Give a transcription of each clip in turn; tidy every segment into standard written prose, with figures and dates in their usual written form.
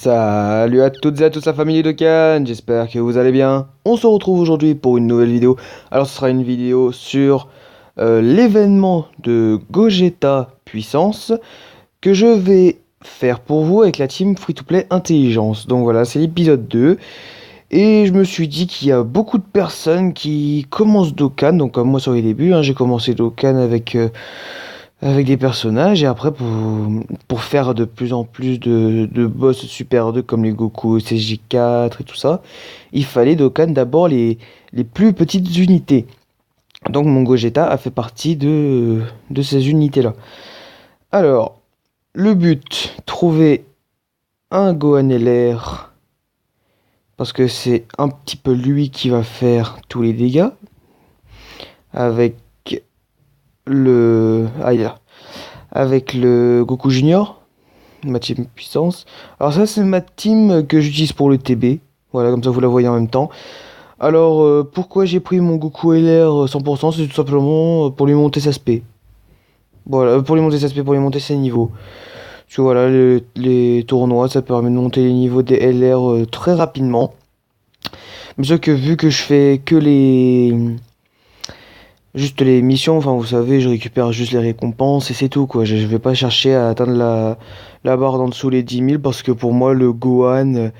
Salut à toutes et à tous la famille de Cannes, j'espère que vous allez bien. On se retrouve aujourd'hui pour une nouvelle vidéo. Alors ce sera une vidéo sur l'événement de Gogeta Puissance que je vais faire pour vous avec la team Free-to-Play Intelligence. Donc voilà, c'est l'épisode 2. Et je me suis dit qu'il y a beaucoup de personnes qui commencent Dokkan. Donc comme moi sur les débuts, j'ai commencé Dokkan avec des personnages et après pour faire de plus en plus de boss Super 2 comme les Goku CJ4 et tout ça, il fallait Dokkan d'abord les plus petites unités. Donc mon Gogeta a fait partie de ces unités-là. Alors, le but, trouver un Gohan LR, parce que c'est un petit peu lui qui va faire tous les dégâts, avec il est là. Avec le Goku Junior, ma team puissance. Alors ça c'est ma team que j'utilise pour le TB. Voilà, comme ça vous la voyez en même temps. Alors pourquoi j'ai pris mon Goku LR 100%, c'est tout simplement pour lui monter sa SP. Voilà, pour lui monter sa SP, pour lui monter ses niveaux. Parce que voilà, les tournois, ça permet de monter les niveaux des LR très rapidement. Mais sauf que vu que je fais que juste les missions, enfin vous savez, je récupère juste les récompenses et c'est tout quoi. Je vais pas chercher à atteindre la barre d'en dessous les 10 000 parce que pour moi le Gohan,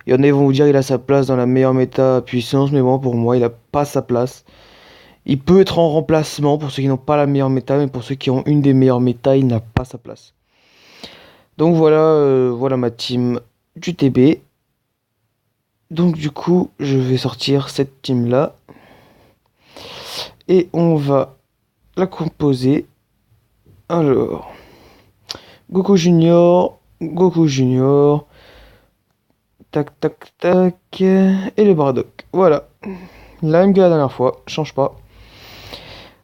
il y en a qui vont vous dire il a sa place dans la meilleure méta puissance, mais bon pour moi il a pas sa place. Il peut être en remplacement pour ceux qui n'ont pas la meilleure méta, mais pour ceux qui ont une des meilleures méta, il n'a pas sa place. Donc voilà, voilà ma team du TB. Donc du coup, je vais sortir cette team là et on va la composer. Alors, Goku Junior, tac tac tac, et le Bardock. Voilà, la même que la dernière fois, change pas.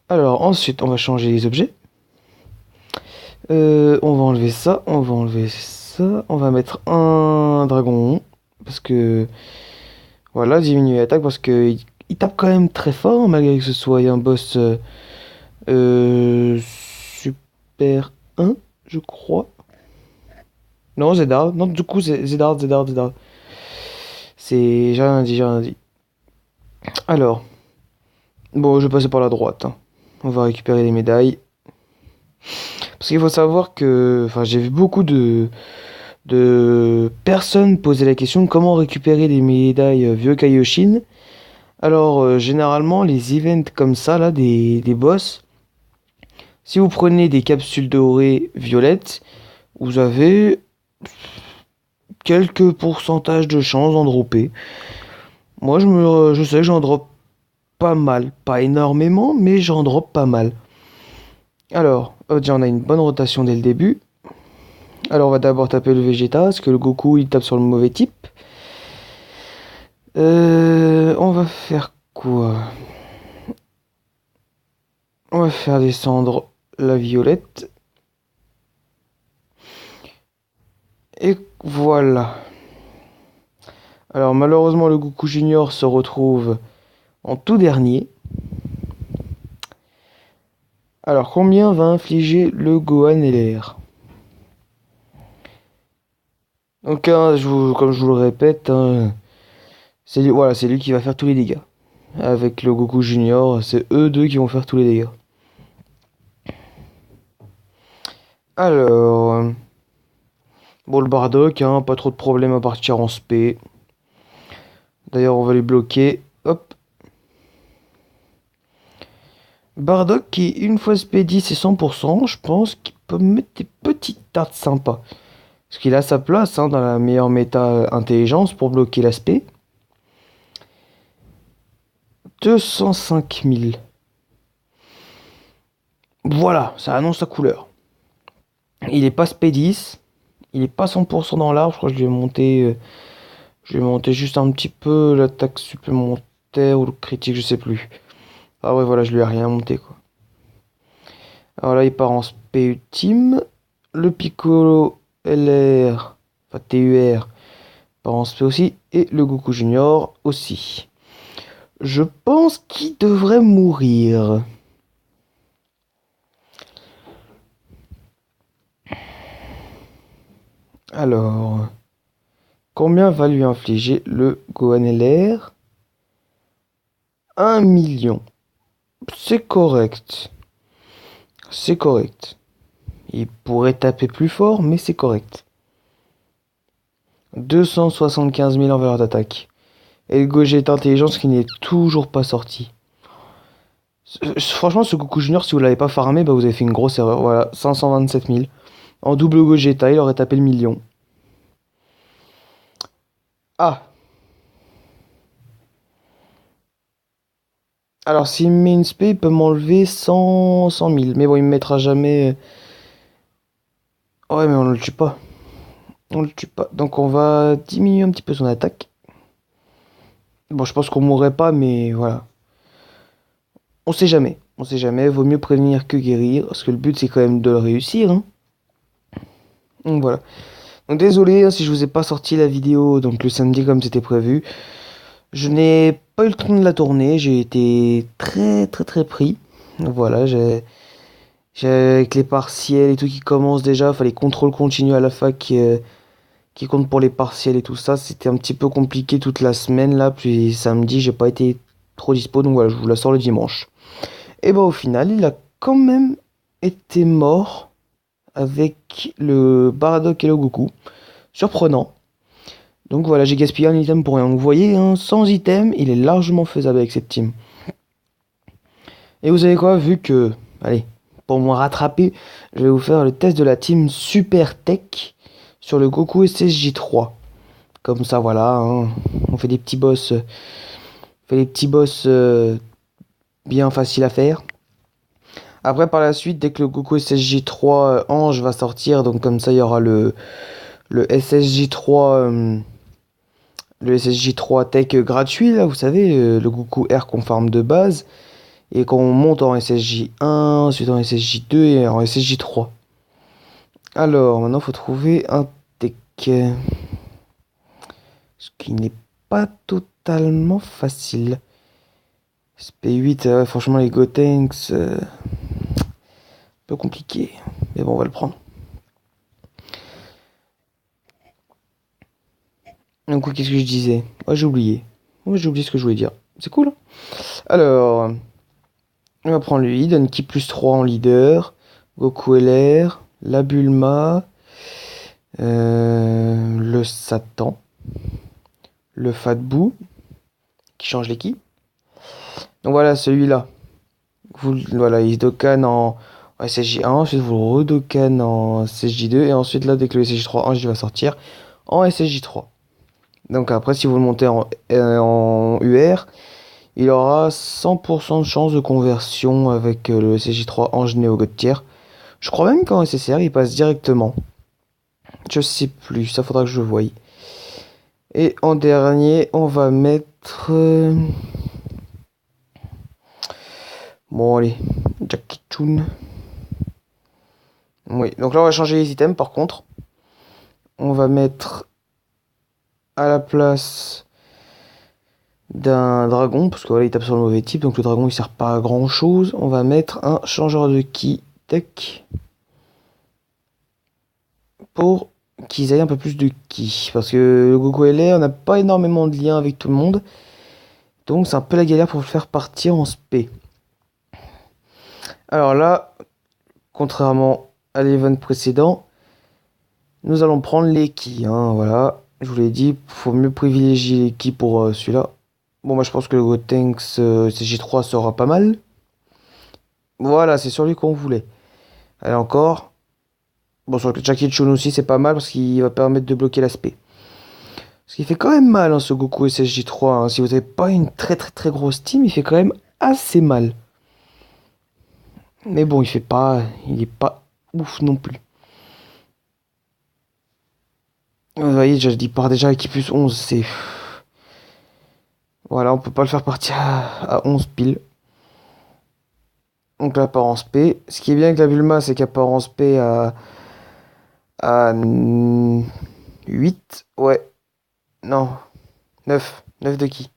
Alors ensuite, on va changer les objets. On va enlever ça, on va enlever ça, on va mettre un dragon, parce que, voilà, diminuer l'attaque, parce que il tape quand même très fort, malgré que ce soit un boss Super 1, je crois. Non, Zedard. Non, du coup, c'est Zedard. J'ai rien dit, j'ai rien dit. Alors, bon, je vais passer par la droite, hein. On va récupérer les médailles. Parce qu'il faut savoir que... Enfin, j'ai vu beaucoup de personnes poser la question comment récupérer des médailles vieux Kaioshin. Alors, généralement, les events comme ça, là, des boss, si vous prenez des capsules dorées violettes, vous avez quelques pourcentages de chance d'en dropper. Moi, je sais que j'en drop pas mal. Pas énormément, mais j'en drop pas mal. Alors, déjà, on a une bonne rotation dès le début. Alors, on va d'abord taper le Vegeta, parce que le Goku, il tape sur le mauvais type. On va faire quoi? On va faire descendre la violette. Et voilà. Alors, malheureusement, le Goku Junior se retrouve en tout dernier. Alors, combien va infliger le Gohan LR? Donc, comme je vous le répète, voilà, c'est lui qui va faire tous les dégâts. Avec le Goku Junior, c'est eux deux qui vont faire tous les dégâts. Alors, bon, le Bardock, pas trop de problème à partir en SP. D'ailleurs, on va les bloquer. Hop. Bardock qui, une fois SP 10 et 100%, je pense qu'il peut mettre des petites tartes sympas. Parce qu'il a sa place dans la meilleure méta intelligence pour bloquer l'aspect. 205 000. Voilà, ça annonce la couleur. Il est pas SP 10. Il est pas 100% dans l'arbre. Je crois que je vais monter juste un petit peu l'attaque supplémentaire ou le critique, je sais plus. Ah ouais, voilà, je lui ai rien monté quoi. Alors là, il part en SP ultime. Le Piccolo LR, enfin TUR, part en SP aussi. Et le Goku Junior aussi. Je pense qu'il devrait mourir. Alors, Combien va lui infliger le Gohan LR? 1 million. C'est correct. C'est correct. Il pourrait taper plus fort, mais c'est correct. 275 000 en valeur d'attaque. Et le Gogeta Intelligence qui n'est toujours pas sorti. Franchement, ce Goku Junior, si vous l'avez pas farmé, bah vous avez fait une grosse erreur. Voilà, 527 000. En double Gogeta, il aurait tapé le million. Ah! Alors, s'il me met une spé, il peut m'enlever 100 000. Mais bon, il me mettra jamais. Ouais, mais on le tue pas. On le tue pas. Donc, on va diminuer un petit peu son attaque. Bon, je pense qu'on mourrait pas, mais voilà. On sait jamais. On sait jamais. Vaut mieux prévenir que guérir. Parce que le but, c'est quand même de le réussir. Hein. Donc, voilà. Donc, désolé hein, si je vous ai pas sorti la vidéo donc le samedi comme c'était prévu. Je n'ai pas eu le temps de la tourner. J'ai été très, très, très pris. Voilà, avec les partiels et tout qui commencent déjà, fallait contrôle continu à la fac qui compte pour les partiels et tout ça. C'était un petit peu compliqué toute la semaine là, puis samedi j'ai pas été trop dispo, donc voilà, je vous la sors le dimanche. Et bah au final, il a quand même été mort avec le Bardock et le Goku. Surprenant. Donc voilà, j'ai gaspillé un item pour rien. Donc vous voyez, hein, sans item, il est largement faisable avec cette team. Et vous savez quoi, vu que, allez, pour me rattraper, je vais vous faire le test de la team Super Tech sur le Goku SSJ3. Comme ça, voilà, hein, on fait des petits boss, bien faciles à faire. Après, par la suite, dès que le Goku SSJ3 Ange va sortir, donc comme ça, il y aura le SSJ3, le SSJ3 Tech gratuit, là, vous savez, le Goku R qu'on farme de base. Et qu'on monte en SSJ1, ensuite en SSJ2 et en SSJ3. Alors, maintenant, il faut trouver un tech. Ce qui n'est pas totalement facile. SP8, franchement, les Gotenks, un peu compliqué. Mais bon, on va le prendre. Donc, qu'est-ce que je disais? Oh, j'ai oublié. Oh, j'ai oublié ce que je voulais dire. C'est cool. Hein. Alors, on va prendre lui. Donne qui plus 3 en leader. Goku LR. La Bulma. Le Satan. Le Fatbou. Qui change l'équipe. Donc voilà, celui-là. Voilà, il se docane en SSJ1. Ensuite, vous le redocane en SSJ2. Et ensuite, là, dès que le SSJ3 1 va sortir, en SSJ3. Donc après, si vous le montez en UR, il aura 100% de chance de conversion avec le SSJ3 Ange Néo God Tier. Je crois même qu'en SSR, il passe directement. Je sais plus, ça faudra que je voie. Et en dernier, on va mettre... Bon, allez, Jackie Chun. Oui, donc là, on va changer les items, par contre. On va mettre à la place d'un dragon, parce que voilà, il tape sur le mauvais type, donc le dragon, il sert pas à grand-chose. On va mettre un changeur de ki tech pour qu'ils aient un peu plus de ki. Parce que le Goku LR n'a pas énormément de lien avec tout le monde. Donc c'est un peu la galère pour le faire partir en spé. Alors là, contrairement à l'event précédent, nous allons prendre les ki. Hein, voilà, je vous l'ai dit, il faut mieux privilégier les ki pour celui-là. Bon, moi je pense que le Gotenks CJ3 sera pas mal. Voilà, c'est sur lui qu'on voulait. Allez, encore. Bon, sur le Jackie Chun aussi, c'est pas mal parce qu'il va permettre de bloquer l'aspect. Ce qui fait quand même mal, hein, ce Goku SSJ3. Hein. Si vous n'avez pas une très très très grosse team, il fait quand même assez mal. Mais bon, il est pas ouf non plus. Vous voyez, je dis part déjà avec plus 11, c'est... Voilà, on peut pas le faire partir à 11 pile. Donc l'apparence P. Ce qui est bien avec la Bulma, c'est qu'apparence P à 8. Ouais. Non. 9. 9 de qui?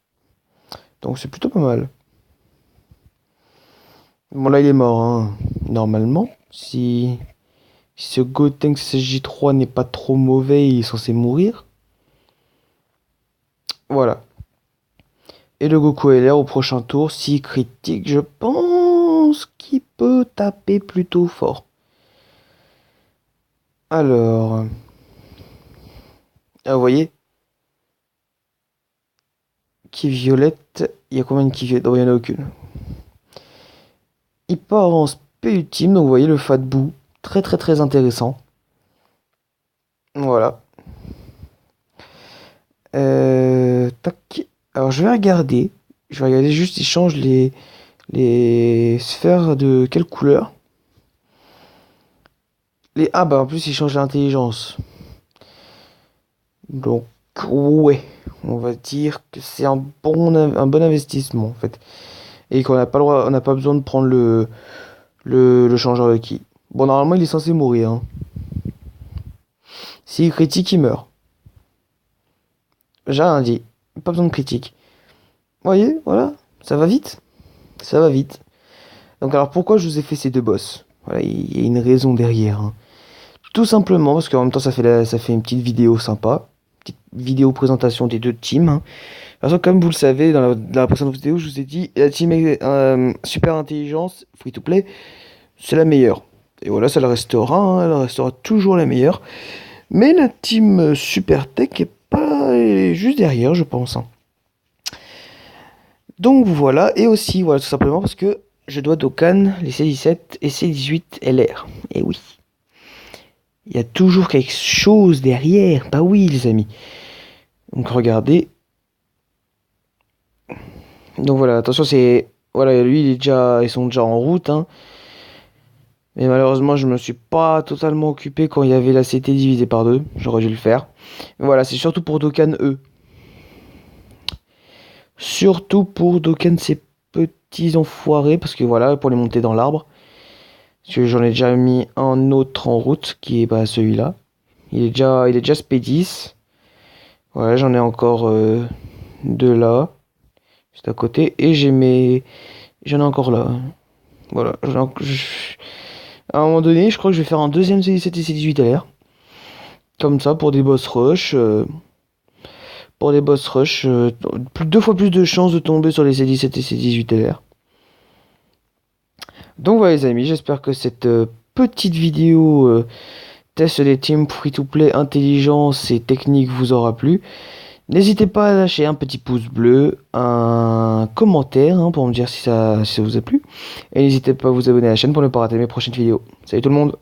Donc c'est plutôt pas mal. Bon là il est mort, hein. Normalement. Si ce Gotenks SJ3 n'est pas trop mauvais, il est censé mourir. Voilà. Et le Goku LR au prochain tour, si critique, je pense qu'il peut taper plutôt fort. Alors, vous voyez, qui violette, il y a combien de qui violette? Oh, il n'y en a aucune. Il part en spé ultime, donc vous voyez le Fat Boo, très très très intéressant. Voilà. Tac. Alors je vais regarder. Je vais regarder juste, il change les sphères de quelle couleur? Ah bah en plus il change l'intelligence. Donc ouais, on va dire que c'est un bon investissement en fait. Et qu'on n'a pas le droit, on n'a pas besoin de prendre le changeur de ki. Bon normalement il est censé mourir, hein. S'il critique, il meurt. J'ai rien dit. Pas besoin de critique. Vous voyez, voilà, ça va vite. Ça va vite. Donc alors pourquoi je vous ai fait ces deux boss? Voilà, il y a une raison derrière, hein. Tout simplement parce qu'en même temps ça fait une petite vidéo sympa. Petite vidéo présentation des deux teams, hein. De toute façon, comme vous le savez, dans la précédente vidéo, je vous ai dit, la team Super Intelligence, Free to Play, c'est la meilleure. Et voilà, ça le restera, hein, elle restera toujours la meilleure. Mais la team Super Tech est pas est juste derrière, je pense, hein. Donc voilà, et aussi, voilà, tout simplement parce que je dois Dokkan les C17 et C18 LR. Et oui. Il y a toujours quelque chose derrière. Bah oui, les amis. Donc regardez. Donc voilà, attention, c'est... Voilà, lui, ils sont déjà en route, hein. Mais malheureusement, je me suis pas totalement occupé quand il y avait la CT divisée par deux. J'aurais dû le faire. Mais voilà, c'est surtout pour Dokkan eux. Surtout pour Dokkan ces petits enfoirés. Parce que voilà, pour les monter dans l'arbre. Parce que j'en ai déjà mis un autre en route, qui est bah, celui-là. Il est déjà SP10. Voilà, j'en ai encore deux là. Juste à côté. Et j'en ai encore là. Voilà. À un moment donné, je crois que je vais faire un deuxième C17 et C18 LR. Comme ça, pour des boss rush. Deux fois plus de chances de tomber sur les C17 et C18 LR. Donc voilà les amis, j'espère que cette petite vidéo test des teams free-to-play intelligence et technique vous aura plu. N'hésitez pas à lâcher un petit pouce bleu, un commentaire, hein, pour me dire si ça vous a plu. Et n'hésitez pas à vous abonner à la chaîne pour ne pas rater mes prochaines vidéos. Salut tout le monde!